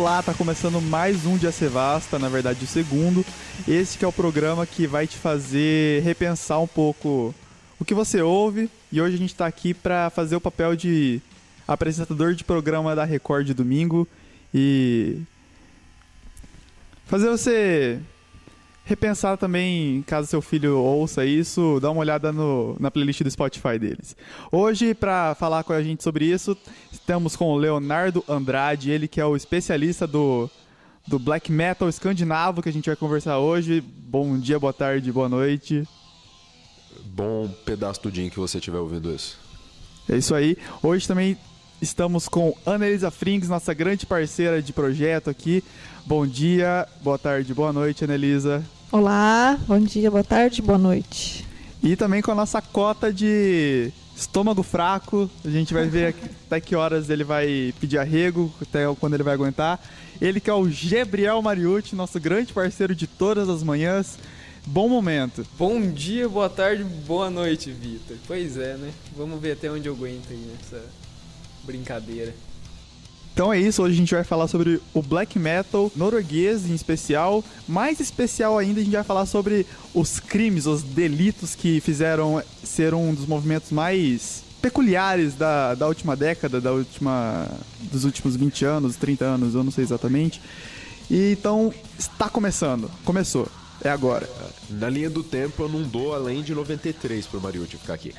Olá, tá começando mais um Dia Sevasta, na verdade o segundo. Esse que é o programa que vai te fazer repensar um pouco o que você ouve. E hoje a gente tá aqui pra fazer o papel de apresentador de programa da Record de domingo e fazer você repensar também, caso seu filho ouça isso, dá uma olhada na playlist do Spotify deles. Hoje, para falar com a gente sobre isso, estamos com o Leonardo Andrade, ele que é o especialista do black metal escandinavo que a gente vai conversar hoje. Bom dia, boa tarde, boa noite. Bom pedaço do dia em que você estiver ouvindo isso. É isso aí. Hoje também estamos com Annelisa Frings, nossa grande parceira de projeto aqui. Bom dia, boa tarde, boa noite, Annelisa. Olá, bom dia, boa tarde, boa noite. E também com a nossa cota de estômago fraco. A gente vai ver até que horas ele vai pedir arrego, até quando ele vai aguentar. Ele que é o Gabriel Mariucci, nosso grande parceiro de todas as manhãs. Bom momento. Bom dia, boa tarde, boa noite, Vitor. Pois é, né? Vamos ver até onde eu aguento aí nessa brincadeira. Então é isso, hoje a gente vai falar sobre o black metal norueguês em especial. Mais especial ainda, a gente vai falar sobre os crimes, os delitos que fizeram ser um dos movimentos mais peculiares da última década, dos últimos 20 anos, 30 anos, eu não sei exatamente. E então, está começando, começou, é agora. Na linha do tempo eu não dou além de 93 pro Mariucci ficar aqui.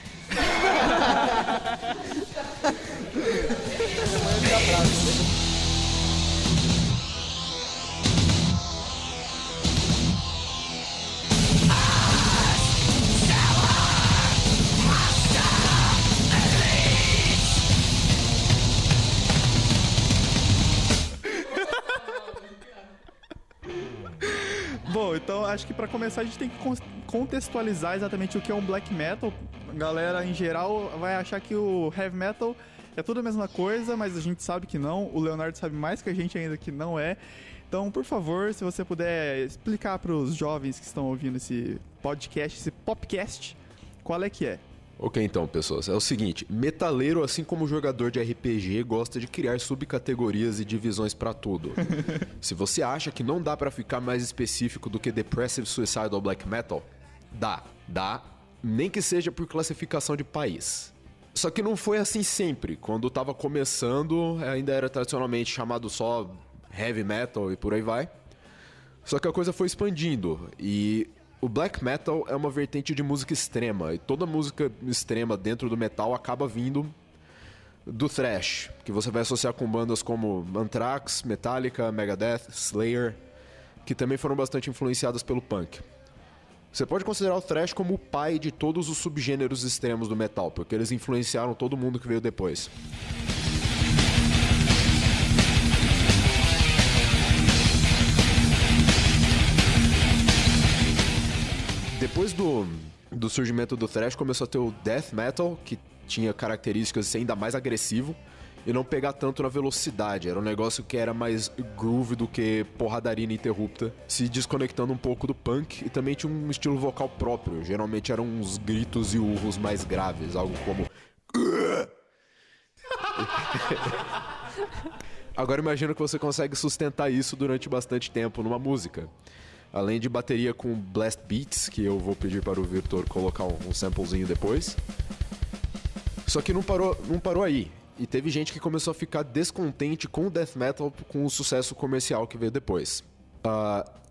Bom, então acho que pra começar a gente tem que contextualizar exatamente o que é um black metal. A galera em geral vai achar que o heavy metal é tudo a mesma coisa, mas a gente sabe que não. O Leonardo sabe mais que a gente ainda que não é. Então, por favor, se você puder explicar pros jovens que estão ouvindo esse podcast, esse popcast, qual é que é? Ok, então, pessoas, é o seguinte, metaleiro, assim como jogador de RPG, gosta de criar subcategorias e divisões pra tudo. Se você acha que não dá pra ficar mais específico do que Depressive Suicidal Black Metal, dá, nem que seja por classificação de país. Só que não foi assim sempre. Quando tava começando, ainda era tradicionalmente chamado só Heavy Metal e por aí vai. Só que a coisa foi expandindo e o black metal é uma vertente de música extrema, e toda música extrema dentro do metal acaba vindo do thrash, que você vai associar com bandas como Anthrax, Metallica, Megadeth, Slayer, que também foram bastante influenciadas pelo punk. Você pode considerar o thrash como o pai de todos os subgêneros extremos do metal, porque eles influenciaram todo mundo que veio depois. Depois do surgimento do thrash, começou a ter o death metal, que tinha características de ser ainda mais agressivo e não pegar tanto na velocidade. Era um negócio que era mais groove do que porradaria ininterrupta, se desconectando um pouco do punk, e também tinha um estilo vocal próprio. Geralmente eram uns gritos e urros mais graves, algo como... Agora imagina que você consegue sustentar isso durante bastante tempo numa música. Além de bateria com blast beats, que eu vou pedir para o Victor colocar um samplezinho depois. Só que não parou aí. E teve gente que começou a ficar descontente com o death metal com o sucesso comercial que veio depois.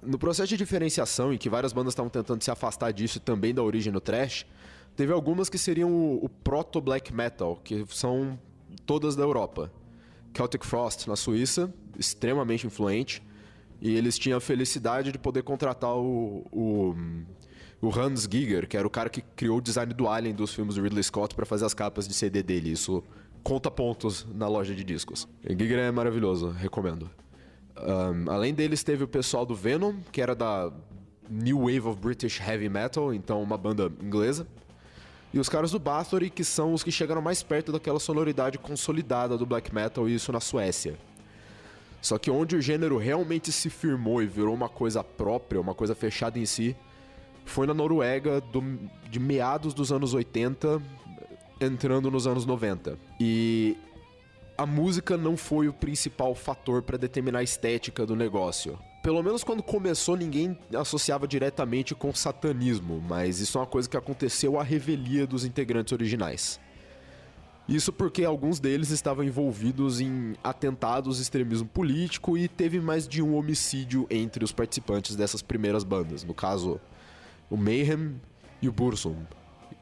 No processo de diferenciação, em que várias bandas estavam tentando se afastar disso e também da origem do thrash, teve algumas que seriam o proto-black metal, que são todas da Europa. Celtic Frost, na Suíça, extremamente influente. E eles tinham a felicidade de poder contratar o Hans Giger, que era o cara que criou o design do Alien dos filmes do Ridley Scott para fazer as capas de CD dele. Isso conta pontos na loja de discos. E Giger é maravilhoso, recomendo. Além deles, teve o pessoal do Venom, que era da New Wave of British Heavy Metal, então uma banda inglesa. E os caras do Bathory, que são os que chegaram mais perto daquela sonoridade consolidada do black metal, e isso na Suécia. Só que onde o gênero realmente se firmou e virou uma coisa própria, uma coisa fechada em si, foi na Noruega de meados dos anos 80, entrando nos anos 90. E a música não foi o principal fator para determinar a estética do negócio. Pelo menos quando começou, ninguém associava diretamente com satanismo, mas isso é uma coisa que aconteceu à revelia dos integrantes originais. Isso porque alguns deles estavam envolvidos em atentados, extremismo político e teve mais de um homicídio entre os participantes dessas primeiras bandas. No caso, o Mayhem e o Burzum,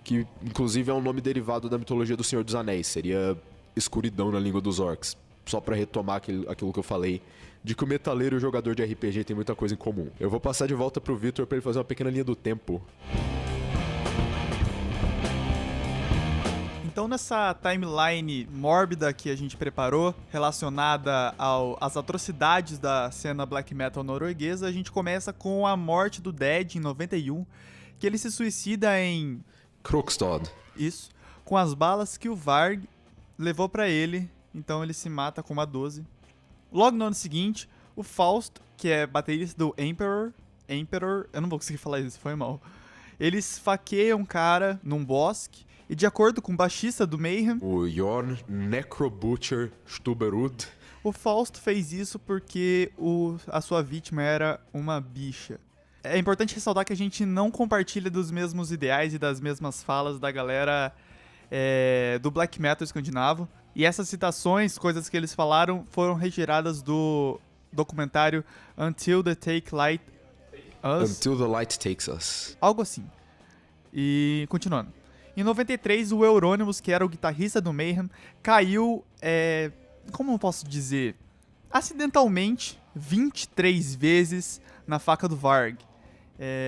que inclusive é um nome derivado da mitologia do Senhor dos Anéis, seria escuridão na língua dos orcs. Só pra retomar aquilo que eu falei, de que o metaleiro e o jogador de RPG tem muita coisa em comum. Eu vou passar de volta pro Victor pra ele fazer uma pequena linha do tempo. Então, nessa timeline mórbida que a gente preparou, relacionada às atrocidades da cena black metal norueguesa, a gente começa com a morte do Dead em 91, que ele se suicida em... Krokstad. Isso, com as balas que o Varg levou pra ele, então ele se mata com uma 12. Logo no ano seguinte, o Faust, que é baterista do Emperor, eu não vou conseguir falar isso, foi mal. Ele esfaqueia um cara num bosque, e de acordo com o baixista do Mayhem, o Jorn Necrobutcher Stuberud, o Fausto fez isso porque a sua vítima era uma bicha. É importante ressaltar que a gente não compartilha dos mesmos ideais e das mesmas falas da galera do black metal escandinavo. E essas citações, coisas que eles falaram, foram retiradas do documentário Until the Light Takes Us. Algo assim. E continuando. Em 93, o Euronymous, que era o guitarrista do Mayhem, caiu, como eu posso dizer, acidentalmente 23 vezes na faca do Varg.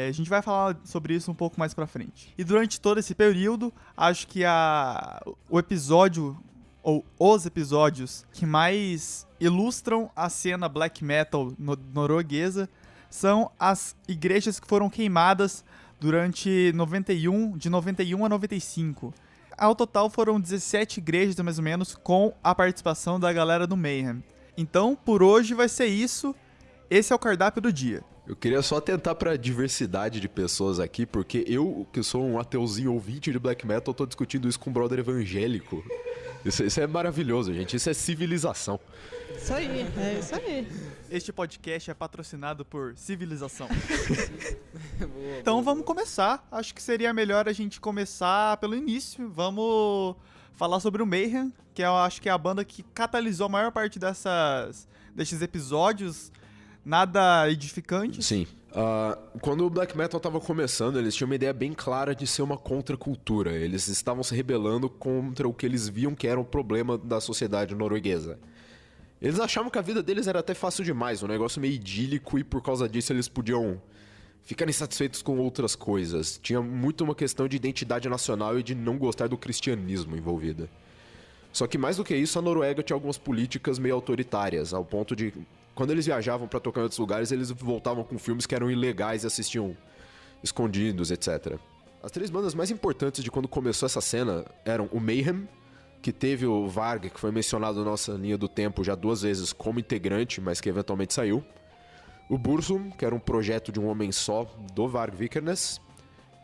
A gente vai falar sobre isso um pouco mais pra frente. E durante todo esse período, acho que o episódio, ou os episódios que mais ilustram a cena black metal norueguesa são as igrejas que foram queimadas durante de 91 a 95. Ao total foram 17 igrejas, mais ou menos, com a participação da galera do Mayhem. Então, por hoje vai ser isso. Esse é o cardápio do dia. Eu queria só atentar pra diversidade de pessoas aqui, porque eu, que sou um ateuzinho ouvinte de black metal, tô discutindo isso com um brother evangélico. Isso é maravilhoso, gente. Isso é civilização. Isso aí, é isso aí. Este podcast é patrocinado por Civilização. Então vamos começar. Acho que seria melhor a gente começar pelo início. Vamos falar sobre o Mayhem, que eu acho que é a banda que catalisou a maior parte desses episódios. Nada edificante. Sim. Quando o black metal estava começando, eles tinham uma ideia bem clara de ser uma contracultura. Eles estavam se rebelando contra o que eles viam que era um problema da sociedade norueguesa. Eles achavam que a vida deles era até fácil demais, um negócio meio idílico, e por causa disso eles podiam ficar insatisfeitos com outras coisas. Tinha muito uma questão de identidade nacional e de não gostar do cristianismo envolvida. Só que mais do que isso, a Noruega tinha algumas políticas meio autoritárias, ao ponto de... Quando eles viajavam pra tocar em outros lugares, eles voltavam com filmes que eram ilegais e assistiam escondidos, etc. As 3 bandas mais importantes de quando começou essa cena eram o Mayhem, que teve o Varg, que foi mencionado na nossa linha do tempo já 2 vezes como integrante, mas que eventualmente saiu. O Burzum, que era um projeto de um homem só do Varg Vikernes,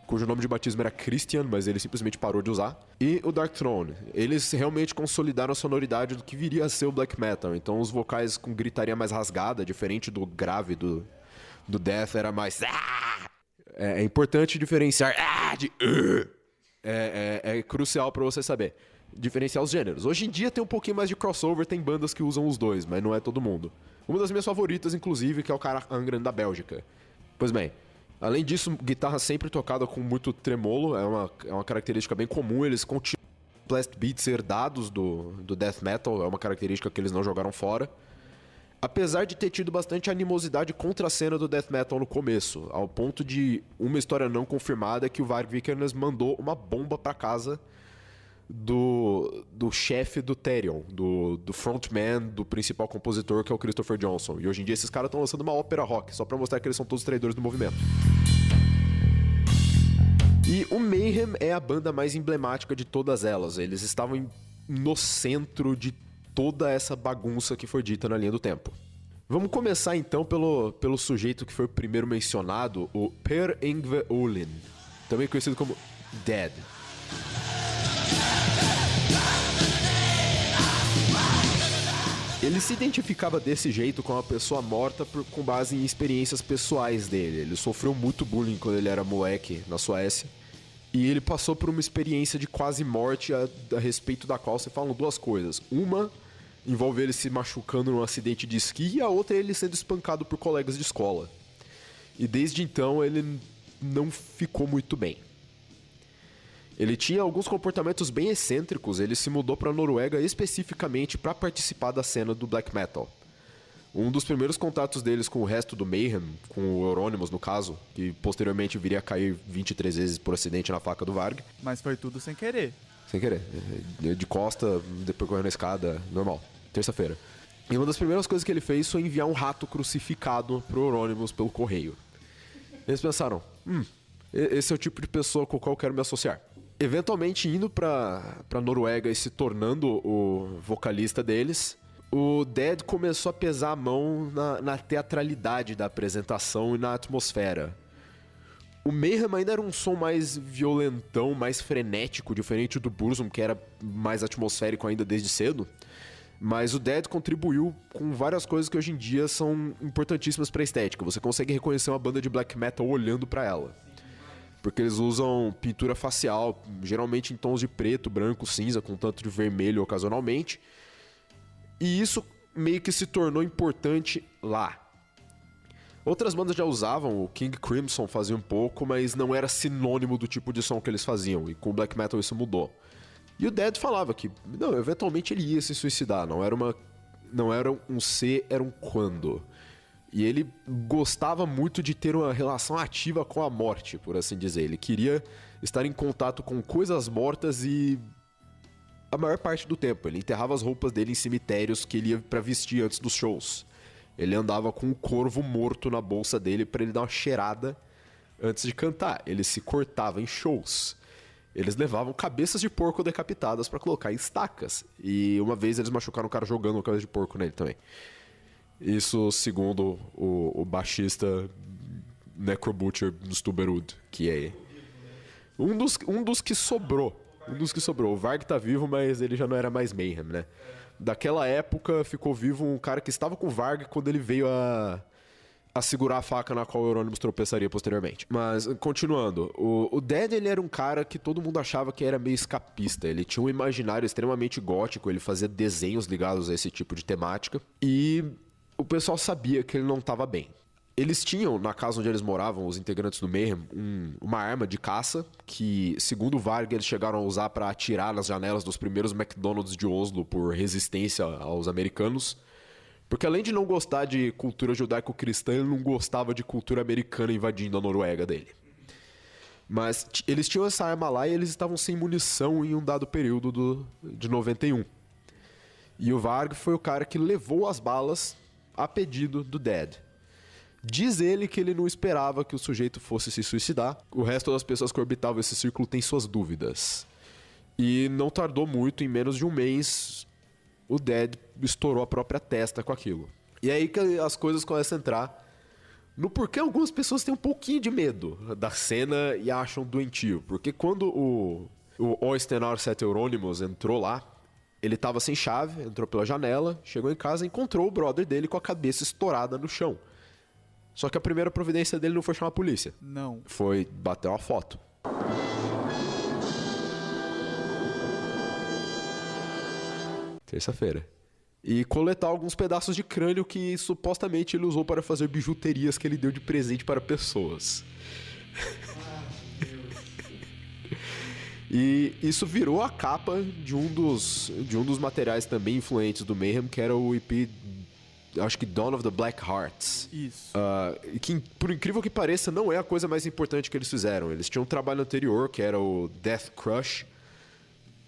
cujo nome de batismo era Christian, mas ele simplesmente parou de usar. E o Dark Throne. Eles realmente consolidaram a sonoridade do que viria a ser o black metal. Então os vocais com gritaria mais rasgada, diferente do grave do death, era mais... É importante diferenciar de... É crucial pra você saber diferenciar os gêneros. Hoje em dia tem um pouquinho mais de crossover, tem bandas que usam os dois, mas não é todo mundo. Uma das minhas favoritas, inclusive, que é o Cara Angren da Bélgica. Pois bem, além disso, guitarra sempre tocada com muito tremolo, é uma característica bem comum. Eles continuam blast beats herdados do death metal, é uma característica que eles não jogaram fora. Apesar de ter tido bastante animosidade contra a cena do death metal no começo, ao ponto de uma história não confirmada que o Varg Vikernes mandou uma bomba pra casa do chefe do Therion, do frontman, do principal compositor, que é o Christopher Johnson. E hoje em dia esses caras estão lançando uma ópera rock, só pra mostrar que eles são todos traidores do movimento. E o Mayhem é a banda mais emblemática de todas elas. Eles estavam no centro de toda essa bagunça que foi dita na linha do tempo. Vamos começar então pelo sujeito que foi o primeiro mencionado, o Per Yngve Olin, também conhecido como Dead. Ele se identificava desse jeito com uma pessoa morta com base em experiências pessoais dele. Ele sofreu muito bullying quando ele era moleque na Suécia. E ele passou por uma experiência de quase morte a respeito da qual se falam duas coisas. Uma envolve ele se machucando num acidente de esqui e a outra é ele sendo espancado por colegas de escola. E desde então ele não ficou muito bem. Ele tinha alguns comportamentos bem excêntricos. Ele se mudou para a Noruega especificamente para participar da cena do black metal. Um dos primeiros contatos deles com o resto do Mayhem, com o Euronymous no caso, que posteriormente viria a cair 23 vezes por acidente na faca do Varg. Mas foi tudo sem querer. Sem querer. De costa, depois correndo a escada, normal. Terça-feira. E uma das primeiras coisas que ele fez foi enviar um rato crucificado pro Euronymous pelo correio. Eles pensaram, esse é o tipo de pessoa com o qual eu quero me associar. Eventualmente, indo pra Noruega e se tornando o vocalista deles, o Dead começou a pesar a mão na teatralidade da apresentação e na atmosfera. O Mayhem ainda era um som mais violentão, mais frenético, diferente do Burzum, que era mais atmosférico ainda desde cedo. Mas o Dead contribuiu com várias coisas que hoje em dia são importantíssimas pra estética. Você consegue reconhecer uma banda de black metal olhando pra ela. Porque eles usam pintura facial, geralmente em tons de preto, branco, cinza, com tanto de vermelho ocasionalmente. E isso meio que se tornou importante lá. Outras bandas já usavam, o King Crimson fazia um pouco, mas não era sinônimo do tipo de som que eles faziam. E com o black metal isso mudou. E o Dead falava que, não, eventualmente ele ia se suicidar. Não era um se, era um quando. E ele gostava muito de ter uma relação ativa com a morte, por assim dizer. Ele queria estar em contato com coisas mortas e a maior parte do tempo. Ele enterrava as roupas dele em cemitérios que ele ia pra vestir antes dos shows. Ele andava com um corvo morto na bolsa dele pra ele dar uma cheirada antes de cantar. Ele se cortava em shows. Eles levavam cabeças de porco decapitadas pra colocar em estacas. E uma vez eles machucaram um cara jogando uma cabeça de porco nele também. Isso segundo o baixista Necrobutcher do Stubberud, que é um dos que sobrou. O Varg tá vivo, mas ele já não era mais Mayhem, né? Daquela época ficou vivo um cara que estava com o Varg quando ele veio a segurar a faca na qual o Euronymous tropeçaria posteriormente. Mas, continuando, o Dead ele era um cara que todo mundo achava que era meio escapista. Ele tinha um imaginário extremamente gótico, ele fazia desenhos ligados a esse tipo de temática. E o pessoal sabia que ele não estava bem. Eles tinham, na casa onde eles moravam, os integrantes do Mayhem, uma arma de caça que, segundo o Varg, eles chegaram a usar para atirar nas janelas dos primeiros McDonald's de Oslo por resistência aos americanos. Porque além de não gostar de cultura judaico-cristã, ele não gostava de cultura americana invadindo a Noruega dele. Mas eles tinham essa arma lá e eles estavam sem munição em um dado período de 91. E o Varg foi o cara que levou as balas a pedido do Dead. Diz ele que ele não esperava que o sujeito fosse se suicidar. O resto das pessoas que orbitavam esse círculo tem suas dúvidas. E não tardou muito, em menos de um mês, o Dead estourou a própria testa com aquilo. E é aí que as coisas começam a entrar no porquê algumas pessoas têm um pouquinho de medo da cena e acham doentio. Porque quando o Oystein Arset Euronymous entrou lá, ele tava sem chave, entrou pela janela, chegou em casa e encontrou o brother dele com a cabeça estourada no chão. Só que a primeira providência dele não foi chamar a polícia. Não. Foi bater uma foto. Terça-feira. E coletar alguns pedaços de crânio que supostamente ele usou para fazer bijuterias que ele deu de presente para pessoas. E isso virou a capa de um dos materiais também influentes do Mayhem, que era o EP, acho que Dawn of the Black Hearts. Isso. Que, por incrível que pareça, não é a coisa mais importante que eles fizeram. Eles tinham um trabalho anterior, que era o Death Crush,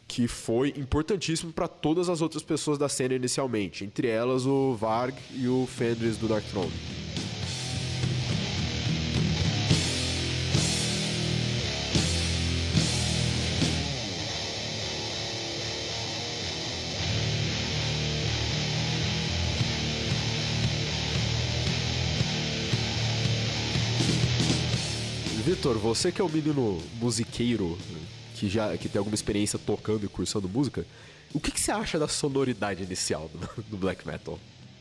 que foi importantíssimo para todas as outras pessoas da cena inicialmente. Entre elas, o Varg e o Fenris do Dark Throne. Vitor, você que é um menino musiqueiro, que tem alguma experiência tocando e cursando música, O que você acha da sonoridade inicial do black metal?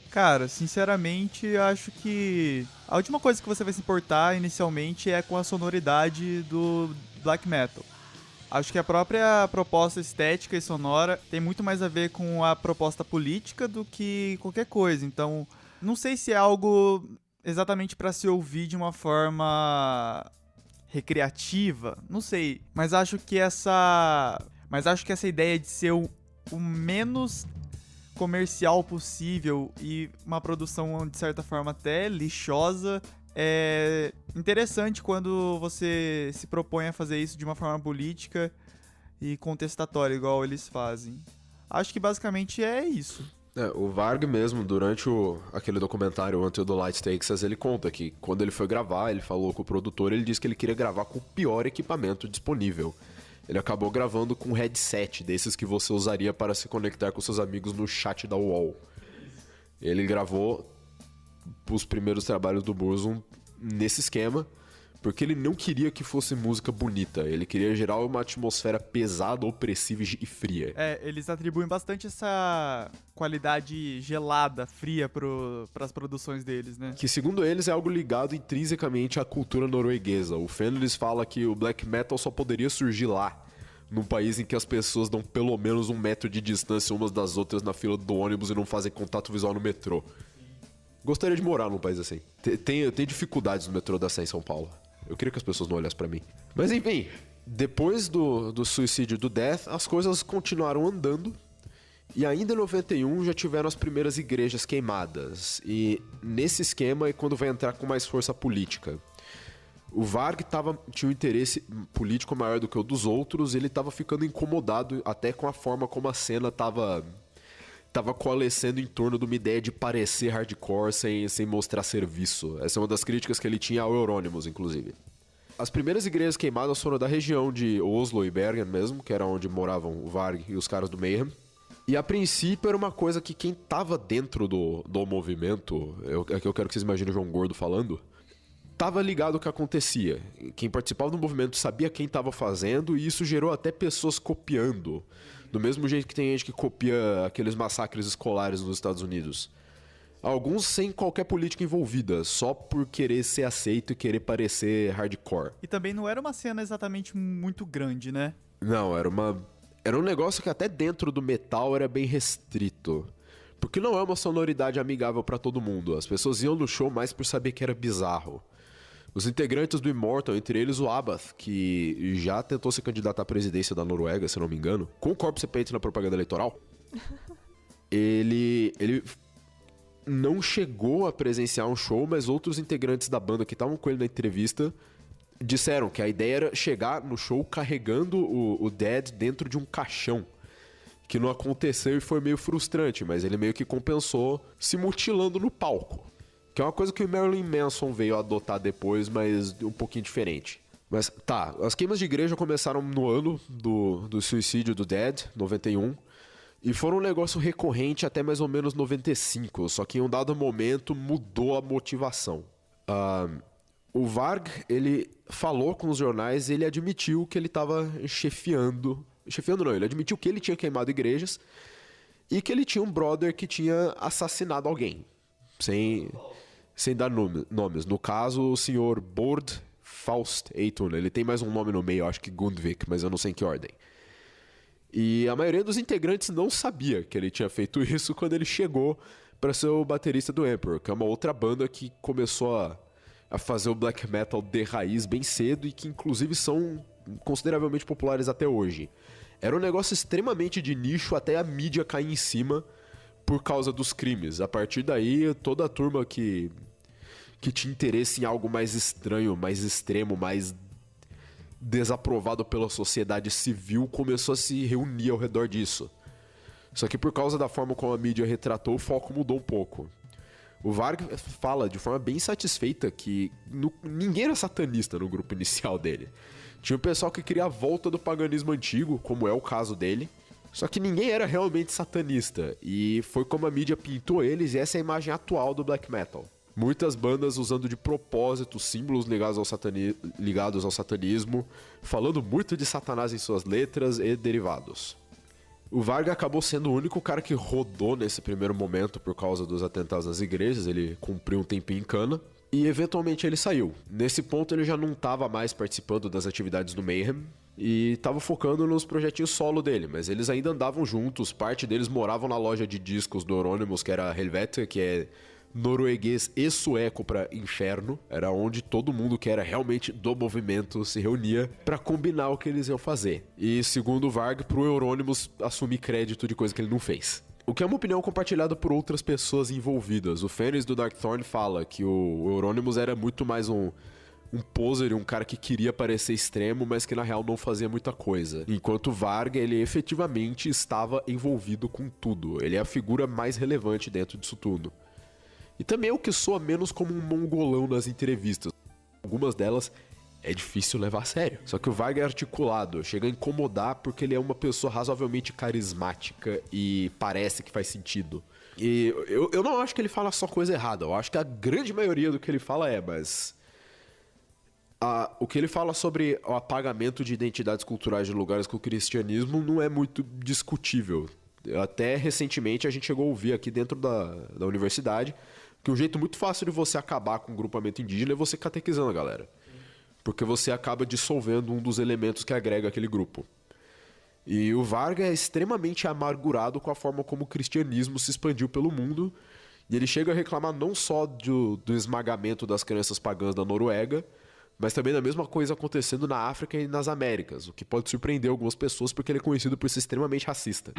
Cara, sinceramente, eu acho que a última coisa que você vai se importar inicialmente é com a sonoridade do black metal. Acho que a própria proposta estética e sonora tem muito mais a ver com a proposta política do que qualquer coisa. Então, não sei se é algo exatamente para se ouvir de uma forma recreativa, não sei, mas acho que essa ideia de ser o menos comercial possível e uma produção de certa forma até lixosa é interessante quando você se propõe a fazer isso de uma forma política e contestatória, igual eles fazem. Acho que basicamente é isso. O Varg mesmo, durante aquele documentário Until the Light Takes Us, ele conta que quando ele foi gravar, ele falou com o produtor, ele disse que ele queria gravar com o pior equipamento disponível. Ele acabou gravando com um headset, desses que você usaria para se conectar com seus amigos no chat da UOL. Ele gravou os primeiros trabalhos do Burzum nesse esquema, porque ele não queria que fosse música bonita, ele queria gerar uma atmosfera pesada, opressiva e fria. Eles atribuem bastante essa qualidade gelada, fria pras produções deles, né? Que segundo eles é algo ligado intrinsecamente à cultura norueguesa. O Fenris fala que o black metal só poderia surgir lá, num país em que as pessoas dão pelo menos 1 metro de distância umas das outras na fila do ônibus e não fazem contato visual no metrô. Gostaria de morar num país assim. Tem dificuldades no metrô da Sé em São Paulo. Eu queria que as pessoas não olhassem pra mim. Mas enfim, depois do suicídio do Death, as coisas continuaram andando. E ainda em 91 já tiveram as primeiras igrejas queimadas. E nesse esquema é quando vai entrar com mais força política. O Varg tinha um interesse político maior do que o dos outros. Ele estava ficando incomodado até com a forma como a cena estava coalescendo em torno de uma ideia de parecer hardcore sem mostrar serviço. Essa é uma das críticas que ele tinha ao Euronymous, inclusive. As primeiras igrejas queimadas foram da região de Oslo e Bergen mesmo, que era onde moravam o Varg e os caras do Mayhem. E a princípio era uma coisa que quem tava dentro do movimento, é que eu quero que vocês imaginem o João Gordo falando, tava ligado ao que acontecia. Quem participava do movimento sabia quem tava fazendo e isso gerou até pessoas copiando. Do mesmo jeito que tem gente que copia aqueles massacres escolares nos Estados Unidos. Alguns sem qualquer política envolvida, só por querer ser aceito e querer parecer hardcore. E também não era uma cena exatamente muito grande, né? Não, era um negócio que até dentro do metal era bem restrito. Porque não é uma sonoridade amigável pra todo mundo. As pessoas iam no show mais por saber que era bizarro. Os integrantes do Immortal, entre eles o Abath, que já tentou se candidatar à presidência da Noruega, se não me engano, com o Corpse Paint na propaganda eleitoral, ele não chegou a presenciar um show, mas outros integrantes da banda que estavam com ele na entrevista disseram que a ideia era chegar no show carregando o Dead dentro de um caixão. Que não aconteceu e foi meio frustrante, mas ele meio que compensou se mutilando no palco. Que é uma coisa que o Marilyn Manson veio adotar depois, mas um pouquinho diferente. Mas tá, as queimas de igreja começaram no ano do suicídio do Dead, 91, e foram um negócio recorrente até mais ou menos 95, só que em um dado momento mudou a motivação. O Varg, ele falou com os jornais e ele admitiu que ele estava chefiando... Chefiando não, ele admitiu que ele tinha queimado igrejas e que ele tinha um brother que tinha assassinado alguém. Sem dar nomes. No caso, o senhor Bård Faust Eitun. Ele tem mais um nome no meio, acho que Gundvik, mas eu não sei em que ordem. E a maioria dos integrantes não sabia que ele tinha feito isso quando ele chegou para ser o baterista do Emperor, que é uma outra banda que começou a fazer o black metal de raiz bem cedo e que inclusive são consideravelmente populares até hoje. Era um negócio extremamente de nicho até a mídia cair em cima por causa dos crimes. A partir daí, toda a turma que tinha interesse em algo mais estranho, mais extremo, mais desaprovado pela sociedade civil começou a se reunir ao redor disso. Só que por causa da forma como a mídia retratou, o foco mudou um pouco. O Varg fala de forma bem satisfeita que ninguém era satanista no grupo inicial dele. Tinha o pessoal que queria a volta do paganismo antigo, como é o caso dele. Só que ninguém era realmente satanista. E foi como a mídia pintou eles, e essa é a imagem atual do black metal. Muitas bandas usando de propósito símbolos ligados ao satanismo, falando muito de Satanás em suas letras e derivados. O Varg acabou sendo o único cara que rodou nesse primeiro momento por causa dos atentados nas igrejas. Ele cumpriu um tempinho em cana e eventualmente ele saiu. Nesse ponto ele já não estava mais participando das atividades do Mayhem e estava focando nos projetinhos solo dele, mas eles ainda andavam juntos. Parte deles moravam na loja de discos do Euronymous, que era a Helvete, que é norueguês e sueco para inferno. Era onde todo mundo que era realmente do movimento se reunia para combinar o que eles iam fazer. E segundo o Varg, pro Euronymous assumir crédito de coisa que ele não fez. O que é uma opinião compartilhada por outras pessoas envolvidas. O Fenris do Darkthorn fala que o Euronymous era muito mais um poser, um cara que queria parecer extremo, mas que na real não fazia muita coisa. Enquanto o Varg, ele efetivamente estava envolvido com tudo. Ele é a figura mais relevante dentro disso tudo. E também é o que soa menos como um mongolão nas entrevistas. Algumas delas é difícil levar a sério. Só que o Varg é articulado, chega a incomodar porque ele é uma pessoa razoavelmente carismática e parece que faz sentido. E eu não acho que ele fala só coisa errada, eu acho que a grande maioria do que ele fala mas... o que ele fala sobre o apagamento de identidades culturais de lugares com o cristianismo não é muito discutível. Até recentemente a gente chegou a ouvir aqui dentro da universidade que um jeito muito fácil de você acabar com um grupamento indígena é você catequizando a galera. Porque você acaba dissolvendo um dos elementos que agrega aquele grupo. E o Varg é extremamente amargurado com a forma como o cristianismo se expandiu pelo mundo. E ele chega a reclamar não só do esmagamento das crenças pagãs da Noruega, mas também da mesma coisa acontecendo na África e nas Américas, o que pode surpreender algumas pessoas porque ele é conhecido por ser extremamente racista.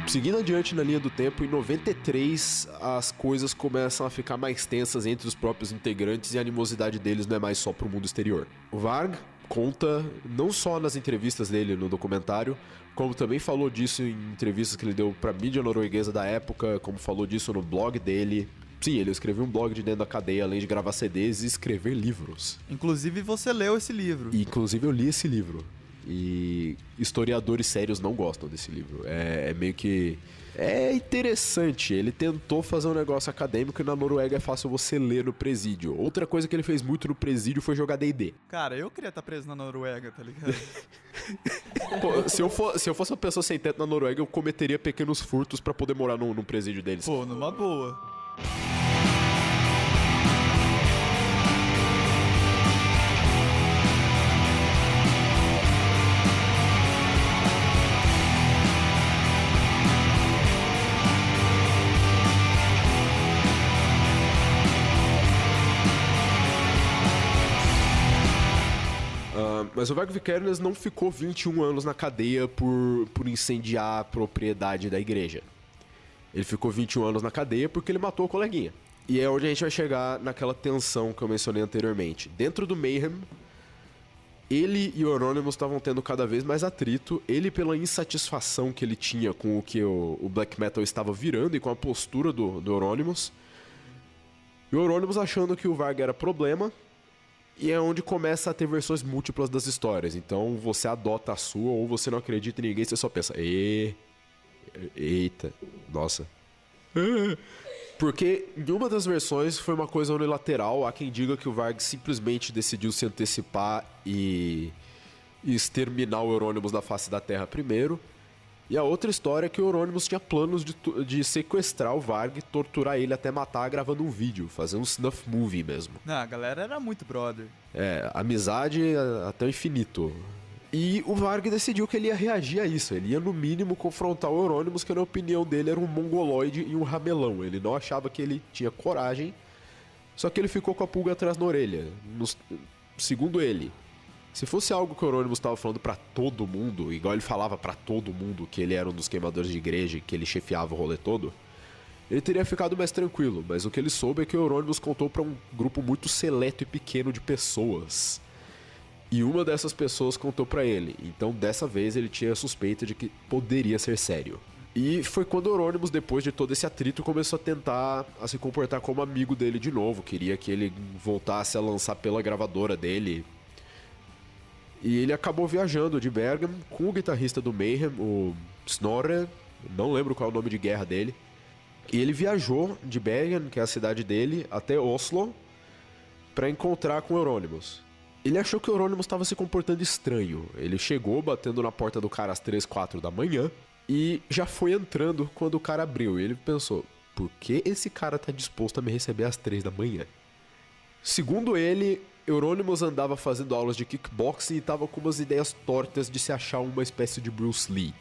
Seguindo adiante na linha do tempo, em 93 as coisas começam a ficar mais tensas entre os próprios integrantes e a animosidade deles não é mais só pro mundo exterior. O Varg conta, não só nas entrevistas dele no documentário, como também falou disso em entrevistas que ele deu pra mídia norueguesa da época, como falou disso no blog dele. Sim, ele escreveu um blog de dentro da cadeia, além de gravar CDs e escrever livros. Inclusive você leu esse livro. E, inclusive eu li esse livro. E historiadores sérios não gostam desse livro. É meio que... É interessante. Ele tentou fazer um negócio acadêmico e na Noruega é fácil você ler no presídio. Outra coisa que ele fez muito no presídio foi jogar D&D. Cara, eu queria estar preso na Noruega, tá ligado? Pô, se eu fosse uma pessoa sem teto na Noruega, eu cometeria pequenos furtos pra poder morar num presídio deles. Pô, numa boa. Mas o Varg Vikernes não ficou 21 anos na cadeia por incendiar a propriedade da igreja. Ele ficou 21 anos na cadeia porque ele matou o coleguinha. E é onde a gente vai chegar naquela tensão que eu mencionei anteriormente. Dentro do Mayhem, ele e o Euronymous estavam tendo cada vez mais atrito. Ele pela insatisfação que ele tinha com o que o black metal estava virando e com a postura do Euronymous. E o Euronymous achando que o Varg era problema. E é onde começa a ter versões múltiplas das histórias. Então você adota a sua ou você não acredita em ninguém, você só pensa, eita, nossa. Porque em uma das versões foi uma coisa unilateral. Há quem diga que o Varg simplesmente decidiu se antecipar e exterminar o Euronymous da face da Terra primeiro. E a outra história é que o Euronymous tinha planos de sequestrar o Varg, torturar ele até matar gravando um vídeo, fazer um snuff movie mesmo. Não, a galera era muito brother. Amizade até o infinito. E o Varg decidiu que ele ia reagir a isso. Ele ia, no mínimo, confrontar o Euronymous, que na opinião dele era um mongoloide e um ramelão. Ele não achava que ele tinha coragem, só que ele ficou com a pulga atrás da orelha. Segundo ele, se fosse algo que o Euronymous estava falando pra todo mundo, igual ele falava pra todo mundo que ele era um dos queimadores de igreja e que ele chefiava o rolê todo, ele teria ficado mais tranquilo. Mas o que ele soube é que o Euronymous contou pra um grupo muito seleto e pequeno de pessoas. E uma dessas pessoas contou pra ele. Então dessa vez ele tinha a suspeita de que poderia ser sério. E foi quando o Euronymous, depois de todo esse atrito, começou a tentar se comportar como amigo dele de novo. Queria que ele voltasse a lançar pela gravadora dele. E ele acabou viajando de Bergen com o guitarrista do Mayhem, o Snorre, não lembro qual é o nome de guerra dele. E ele viajou de Bergen, que é a cidade dele, até Oslo, para encontrar com o Euronymous. Ele achou que o Euronymous estava se comportando estranho. Ele chegou batendo na porta do cara às 3, 4 da manhã e já foi entrando quando o cara abriu. E ele pensou, por que esse cara tá disposto a me receber às 3 da manhã? Segundo ele, Euronymous andava fazendo aulas de kickboxing e estava com umas ideias tortas de se achar uma espécie de Bruce Lee.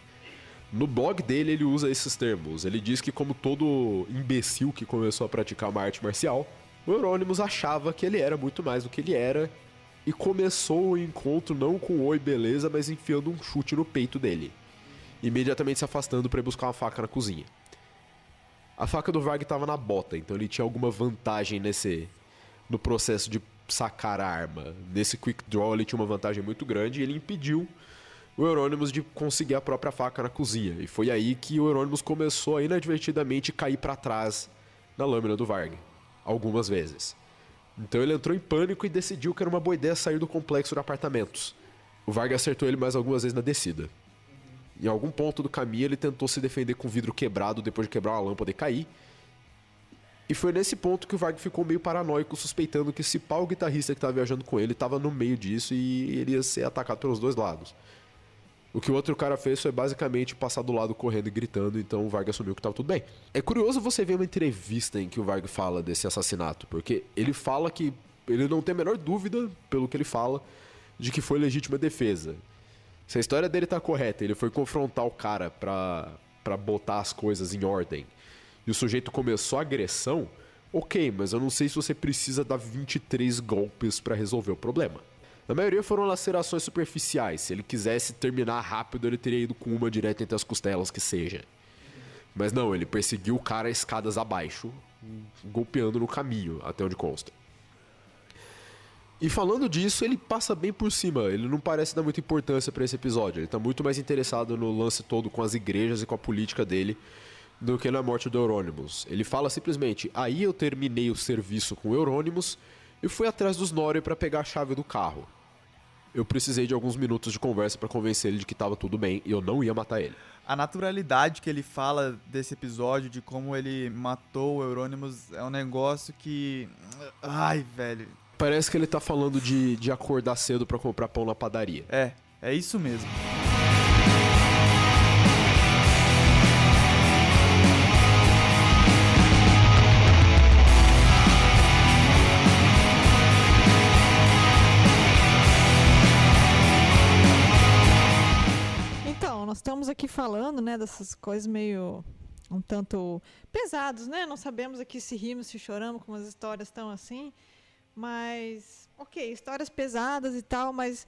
No blog dele ele usa esses termos. Ele diz que, como todo imbecil que começou a praticar uma arte marcial, o Euronymous achava que ele era muito mais do que ele era e começou o encontro não com oi beleza, mas enfiando um chute no peito dele, imediatamente se afastando para ir buscar uma faca na cozinha. A faca do Varg estava na bota, então ele tinha alguma vantagem no processo de sacar a arma. Nesse quick draw ele tinha uma vantagem muito grande e ele impediu o Euronymous de conseguir a própria faca na cozinha. E foi aí que o Euronymous começou a inadvertidamente cair para trás na lâmina do Varg, algumas vezes. Então ele entrou em pânico e decidiu que era uma boa ideia sair do complexo de apartamentos. O Varg acertou ele mais algumas vezes na descida. Em algum ponto do caminho ele tentou se defender com o vidro quebrado depois de quebrar uma lâmpada e cair. E foi nesse ponto que o Varg ficou meio paranoico, suspeitando que esse pau guitarrista que estava viajando com ele estava no meio disso e ele ia ser atacado pelos dois lados. O que o outro cara fez foi basicamente passar do lado correndo e gritando, então o Varg assumiu que estava tudo bem. É curioso você ver uma entrevista em que o Varg fala desse assassinato, porque ele fala que ele não tem a menor dúvida, pelo que ele fala, de que foi legítima defesa. Se a história dele tá correta, ele foi confrontar o cara pra botar as coisas em ordem, e o sujeito começou a agressão, ok, mas eu não sei se você precisa dar 23 golpes pra resolver o problema. Na maioria foram lacerações superficiais. Se ele quisesse terminar rápido, ele teria ido com uma direta entre as costelas, que seja. Mas não, ele perseguiu o cara escadas abaixo, golpeando no caminho, até onde consta. E falando disso, ele passa bem por cima. Ele não parece dar muita importância pra esse episódio. Ele tá muito mais interessado no lance todo com as igrejas e com a política dele do que na morte do Euronymous. Ele fala simplesmente, aí eu terminei o serviço com o Euronymous e fui atrás dos Nori pra pegar a chave do carro. Eu precisei de alguns minutos de conversa pra convencer ele de que tava tudo bem e eu não ia matar ele. A naturalidade que ele fala desse episódio, de como ele matou o Euronymous, é um negócio que... Ai, velho. Parece que ele tá falando de acordar cedo pra comprar pão na padaria. É isso mesmo. Nós estamos aqui falando, né, dessas coisas meio um tanto pesadas, né? Não sabemos aqui se rimos, se choramos com as histórias tão assim, mas, ok, histórias pesadas e tal, mas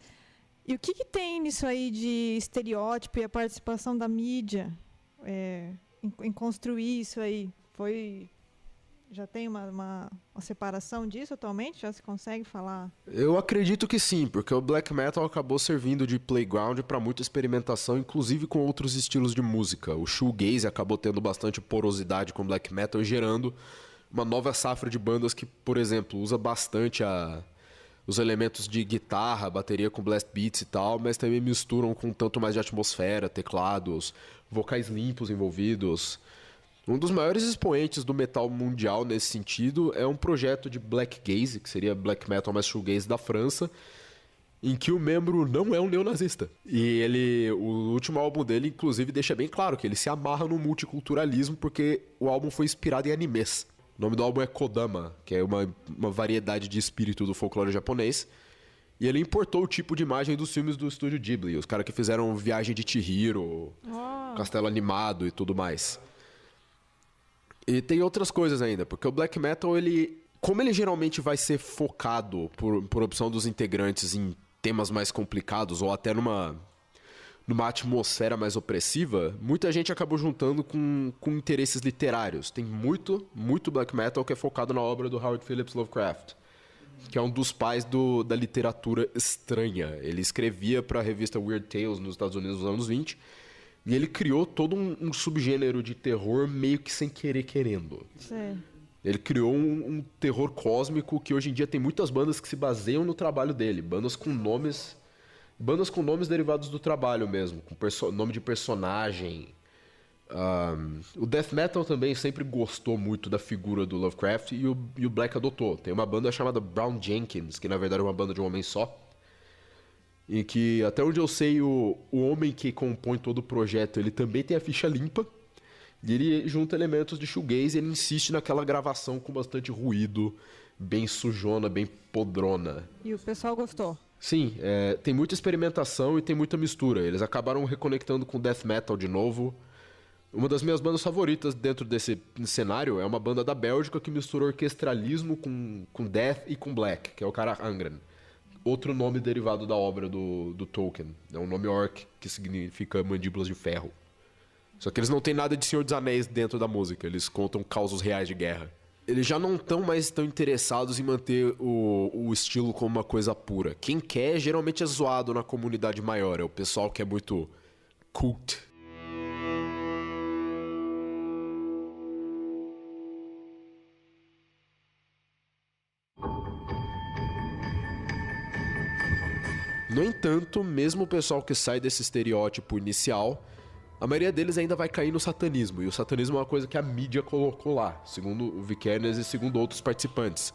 e o que tem nisso aí de estereótipo e a participação da mídia em construir isso aí? Já tem uma separação disso atualmente? Já se consegue falar? Eu acredito que sim, porque o black metal acabou servindo de playground para muita experimentação, inclusive com outros estilos de música. O shoegaze acabou tendo bastante porosidade com o black metal, gerando uma nova safra de bandas que, por exemplo, usa bastante os elementos de guitarra, bateria com blast beats e tal, mas também misturam com tanto mais de atmosfera, teclados, vocais limpos envolvidos. Um dos maiores expoentes do metal mundial nesse sentido é um projeto de black gaze, que seria black metal mais shoegaze da França, em que o membro não é um neonazista. E o último álbum dele, inclusive, deixa bem claro que ele se amarra no multiculturalismo porque o álbum foi inspirado em animes. O nome do álbum é Kodama, que é uma variedade de espírito do folclore japonês. E ele importou o tipo de imagem dos filmes do estúdio Ghibli, os caras que fizeram Viagem de Chihiro, Castelo Animado e tudo mais. E tem outras coisas ainda, porque o black metal, como ele geralmente vai ser focado por opção dos integrantes em temas mais complicados ou até numa atmosfera mais opressiva, muita gente acabou juntando com interesses literários. Tem muito black metal que é focado na obra do Howard Phillips Lovecraft, que é um dos pais da literatura estranha. Ele escrevia para a revista Weird Tales nos Estados Unidos nos anos 20, e ele criou todo um subgênero de terror meio que sem querer querendo. Sim. Ele criou um terror cósmico que hoje em dia tem muitas bandas que se baseiam no trabalho dele. Bandas com nomes derivados do trabalho mesmo, com nome de personagem. O death metal também sempre gostou muito da figura do Lovecraft e o Black adotou. Tem uma banda chamada Brown Jenkins, que na verdade é uma banda de um homem só, em que, até onde eu sei, o homem que compõe todo o projeto, ele também tem a ficha limpa, e ele junta elementos de shoegaze e ele insiste naquela gravação com bastante ruído, bem sujona, bem podrona. E o pessoal gostou? Sim, tem muita experimentação e tem muita mistura. Eles acabaram reconectando com death metal de novo. Uma das minhas bandas favoritas dentro desse cenário é uma banda da Bélgica que mistura orquestralismo com death e com black, que é o Cara Angren. Outro nome derivado da obra do Tolkien. É um nome orc que significa mandíbulas de ferro. Só que eles não têm nada de Senhor dos Anéis dentro da música. Eles contam causos reais de guerra. Eles já não estão mais tão interessados em manter o estilo como uma coisa pura. Quem quer, geralmente é zoado na comunidade maior. É o pessoal que é muito cult. No entanto, mesmo o pessoal que sai desse estereótipo inicial, a maioria deles ainda vai cair no satanismo. E o satanismo é uma coisa que a mídia colocou lá, segundo o Vikernes e segundo outros participantes.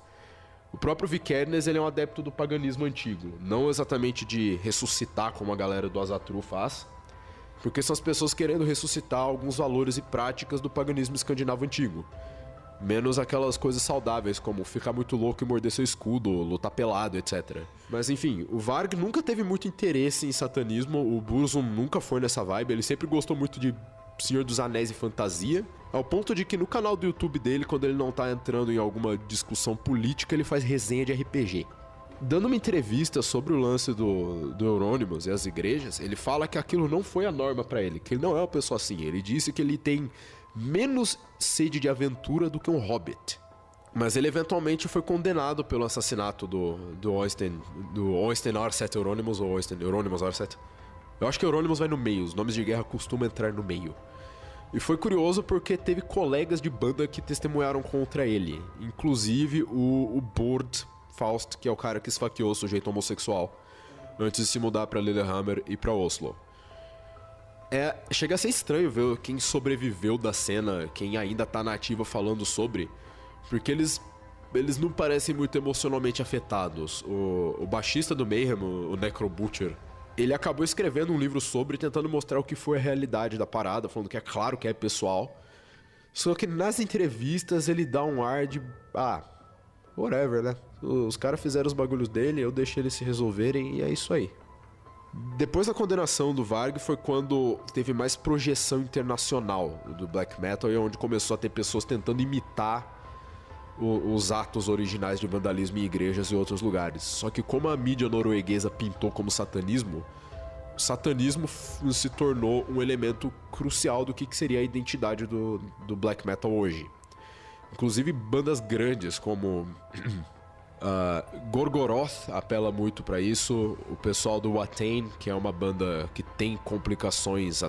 O próprio Vikernes, ele é um adepto do paganismo antigo. Não exatamente de ressuscitar como a galera do Azatru faz, porque são as pessoas querendo ressuscitar alguns valores e práticas do paganismo escandinavo antigo. Menos aquelas coisas saudáveis, como ficar muito louco e morder seu escudo, lutar pelado, etc. Mas enfim, o Varg nunca teve muito interesse em satanismo, o Burzum nunca foi nessa vibe, ele sempre gostou muito de Senhor dos Anéis e fantasia, ao ponto de que no canal do YouTube dele, quando ele não tá entrando em alguma discussão política, ele faz resenha de RPG. Dando uma entrevista sobre o lance do Euronymous e as igrejas, ele fala que aquilo não foi a norma pra ele, que ele não é uma pessoa assim. Ele disse que ele tem menos sede de aventura do que um hobbit. Mas ele eventualmente foi condenado pelo assassinato do Oystein Arset Euronymous, ou Oystein Euronymous Arset. Eu acho que Euronymous vai no meio, os nomes de guerra costumam entrar no meio. E foi curioso porque teve colegas de banda que testemunharam contra ele. Inclusive o Bård Faust, que é o cara que esfaqueou o sujeito homossexual antes de se mudar pra Lillehammer e pra Oslo. Chega a ser estranho ver quem sobreviveu da cena, quem ainda tá na ativa falando sobre, porque eles não parecem muito emocionalmente afetados. O baixista do Mayhem, o Necro Butcher, ele acabou escrevendo um livro sobre, tentando mostrar o que foi a realidade da parada, falando que é claro que é pessoal. Só que nas entrevistas ele dá um ar de... whatever, né? Os caras fizeram os bagulhos dele, eu deixei eles se resolverem e é isso aí. Depois da condenação do Varg foi quando teve mais projeção internacional do black metal e onde começou a ter pessoas tentando imitar os atos originais de vandalismo em igrejas e outros lugares. Só que como a mídia norueguesa pintou como satanismo, o satanismo se tornou um elemento crucial do que seria a identidade do black metal hoje. Inclusive bandas grandes como Gorgoroth apela muito pra isso. O pessoal do Watain, que é uma banda que tem complicações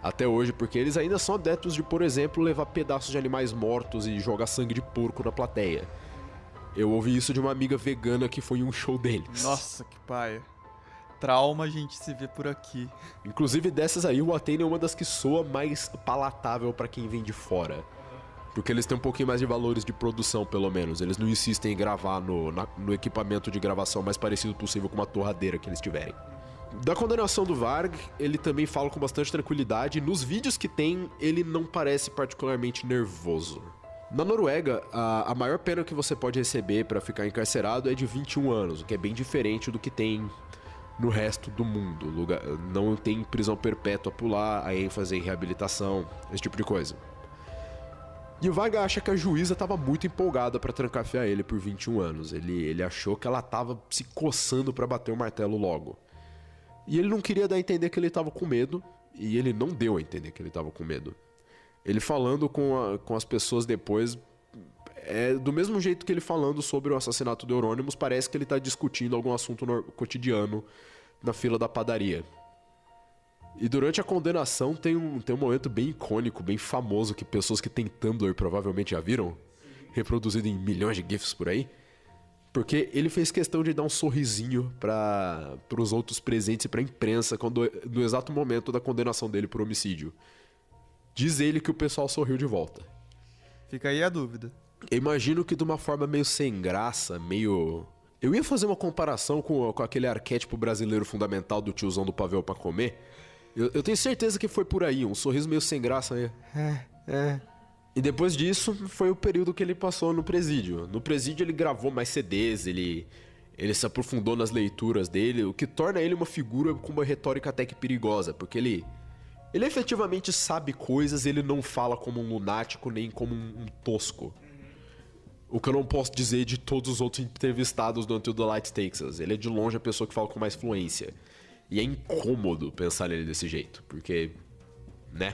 até hoje, porque eles ainda são adeptos de, por exemplo, levar pedaços de animais mortos e jogar sangue de porco na plateia. Eu ouvi isso de uma amiga vegana que foi em um show deles. Nossa, que paia. Trauma a gente se vê por aqui. Inclusive dessas aí, o Watain é uma das que soa mais palatável pra quem vem de fora. Porque eles têm um pouquinho mais de valores de produção, pelo menos. Eles não insistem em gravar no equipamento de gravação mais parecido possível com uma torradeira que eles tiverem. Da condenação do Varg, ele também fala com bastante tranquilidade. Nos vídeos que tem, ele não parece particularmente nervoso. Na Noruega, a maior pena que você pode receber pra ficar encarcerado é de 21 anos, o que é bem diferente do que tem no resto do mundo. Não tem prisão perpétua por lá, a ênfase em reabilitação, esse tipo de coisa. E o Varg acha que a juíza estava muito empolgada pra trancafiar ele por 21 anos. Ele achou que ela estava se coçando pra bater o martelo logo. E ele não queria dar a entender que ele estava com medo, e ele não deu a entender que ele estava com medo. Ele falando com as pessoas depois, do mesmo jeito que ele falando sobre o assassinato do Euronymous, parece que ele está discutindo algum assunto cotidiano na fila da padaria. E durante a condenação tem um momento bem icônico, bem famoso, que pessoas que têm Tumblr provavelmente já viram, reproduzido em milhões de GIFs por aí. Porque ele fez questão de dar um sorrisinho para os outros presentes e para a imprensa no exato momento da condenação dele por homicídio. Diz ele que o pessoal sorriu de volta. Fica aí a dúvida. Eu imagino que de uma forma meio sem graça, meio Eu ia fazer uma comparação com aquele arquétipo brasileiro fundamental do tiozão do pavê pra comer. Eu tenho certeza que foi por aí, um sorriso meio sem graça aí. E depois disso, foi o período que ele passou no presídio. No presídio ele gravou mais CDs, ele se aprofundou nas leituras dele, o que torna ele uma figura com uma retórica até que perigosa, porque ele efetivamente sabe coisas, ele não fala como um lunático nem como um tosco. O que eu não posso dizer de todos os outros entrevistados do Until the Light Takes Us. Ele é de longe a pessoa que fala com mais fluência. E é incômodo pensar nele desse jeito, porque, né?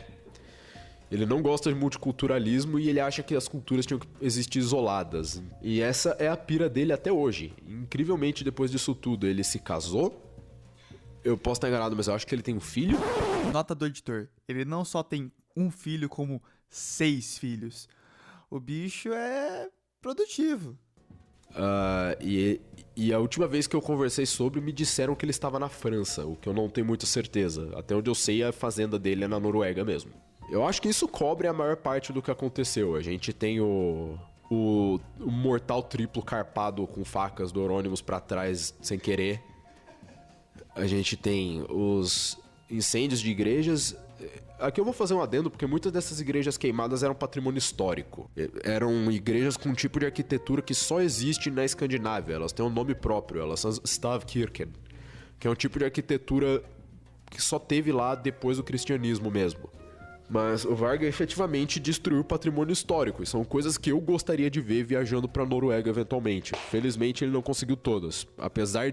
Ele não gosta de multiculturalismo e ele acha que as culturas tinham que existir isoladas. E essa é a pira dele até hoje. Incrivelmente, depois disso tudo, ele se casou. Eu posso estar enganado, mas eu acho que ele tem um filho. Nota do editor. Ele não só tem um filho, como 6 filhos. O bicho é produtivo. E a última vez que eu conversei sobre, me disseram que ele estava na França, o que eu não tenho muita certeza. Até onde eu sei, a fazenda dele é na Noruega mesmo. Eu acho que isso cobre a maior parte do que aconteceu. A gente tem o mortal triplo carpado com facas do Euronymous pra trás sem querer. A gente tem os incêndios de igrejas. Aqui eu vou fazer um adendo, porque muitas dessas igrejas queimadas eram patrimônio histórico. Eram igrejas com um tipo de arquitetura que só existe na Escandinávia. Elas têm um nome próprio, elas são Stavkirken, que é um tipo de arquitetura que só teve lá depois do cristianismo mesmo. Mas o Varga efetivamente destruiu o patrimônio histórico, e são coisas que eu gostaria de ver viajando pra Noruega eventualmente. Felizmente ele não conseguiu todas. Apesar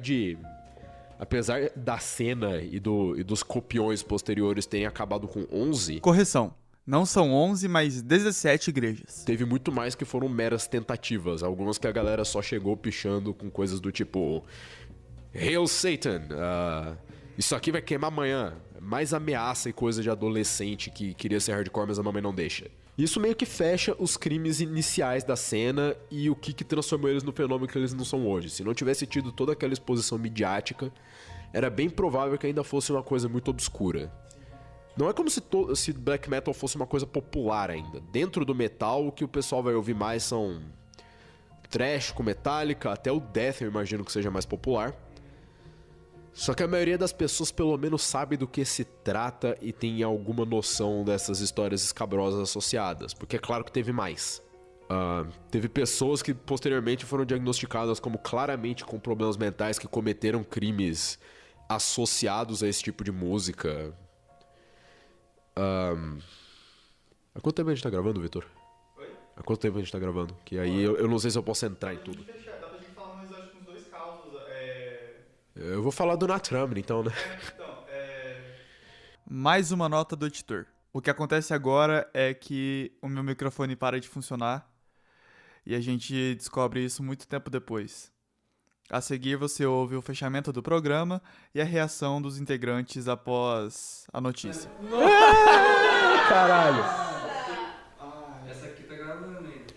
da cena e dos copiões posteriores terem acabado com 11... Correção. Não são 11, mas 17 igrejas. Teve muito mais que foram meras tentativas. Algumas que a galera só chegou pichando com coisas do tipo... Hail Satan! Isso aqui vai queimar amanhã. Mais ameaça e coisa de adolescente que queria ser hardcore, mas a mamãe não deixa. Isso meio que fecha os crimes iniciais da cena e o que transformou eles no fenômeno que eles não são hoje. Se não tivesse tido toda aquela exposição midiática, era bem provável que ainda fosse uma coisa muito obscura. Não é como se black metal fosse uma coisa popular ainda. Dentro do metal, o que o pessoal vai ouvir mais são thrash com Metallica, até o death eu imagino que seja mais popular. Só que a maioria das pessoas pelo menos sabe do que se trata e tem alguma noção dessas histórias escabrosas associadas, porque é claro que teve mais. Teve pessoas que posteriormente foram diagnosticadas como claramente com problemas mentais que cometeram crimes associados a esse tipo de música. Há quanto tempo a gente tá gravando, Vitor? Oi? Há quanto tempo a gente tá gravando? Que aí eu não sei se eu posso entrar em tudo. Dá pra gente falar mais, acho que uns 2 casos. Eu vou falar do Natramner, então, né? Mais uma nota do editor. O que acontece agora é que o meu microfone para de funcionar e a gente descobre isso muito tempo depois. A seguir você ouve o fechamento do programa e a reação dos integrantes após a notícia. Caralho! Essa aqui tá gravando ainda.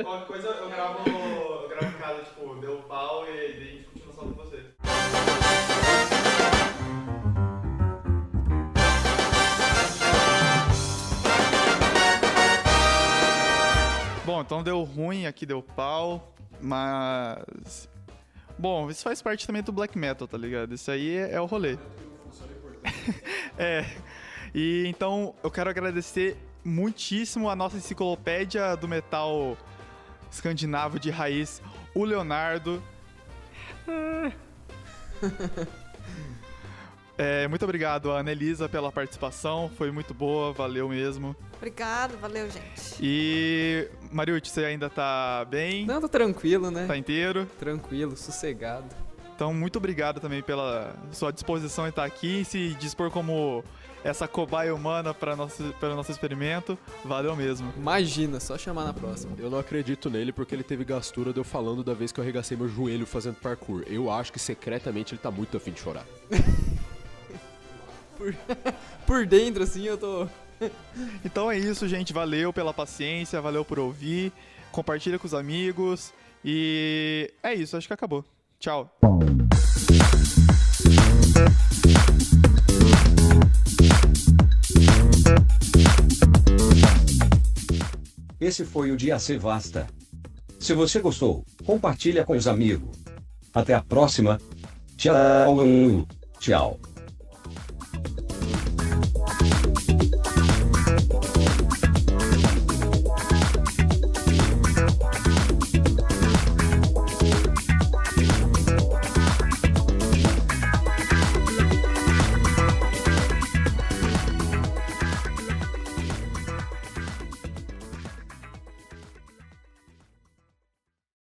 Qualquer coisa eu gravo em casa, tipo, deu pau e a gente continua só com vocês. Bom, então deu ruim, aqui deu pau, mas... Bom, isso faz parte também do black metal, tá ligado? Isso aí é o rolê. E então eu quero agradecer muitíssimo a nossa enciclopédia do metal escandinavo de raiz, o Leonardo. Muito obrigado a Anelisa pela participação, foi muito boa, valeu mesmo. Obrigado, valeu, gente. E Mariucci, você ainda tá bem? Não, tô tranquilo, né? Tá inteiro? Tranquilo, sossegado. Então, muito obrigado também pela sua disposição em estar aqui e se dispor como essa cobaia humana pelo nosso experimento. Valeu mesmo. Imagina, só chamar na próxima. Eu não acredito nele porque ele teve gastura de eu falando da vez que eu arregacei meu joelho fazendo parkour. Eu acho que secretamente ele tá muito afim de chorar. Por dentro, assim, eu tô... Então é isso, gente. Valeu pela paciência, valeu por ouvir. Compartilha com os amigos. E é isso, acho que acabou. Tchau. Esse foi o Dia Sevasta. Se você gostou, compartilha com os amigos. Até a próxima. Tchau. Tchau.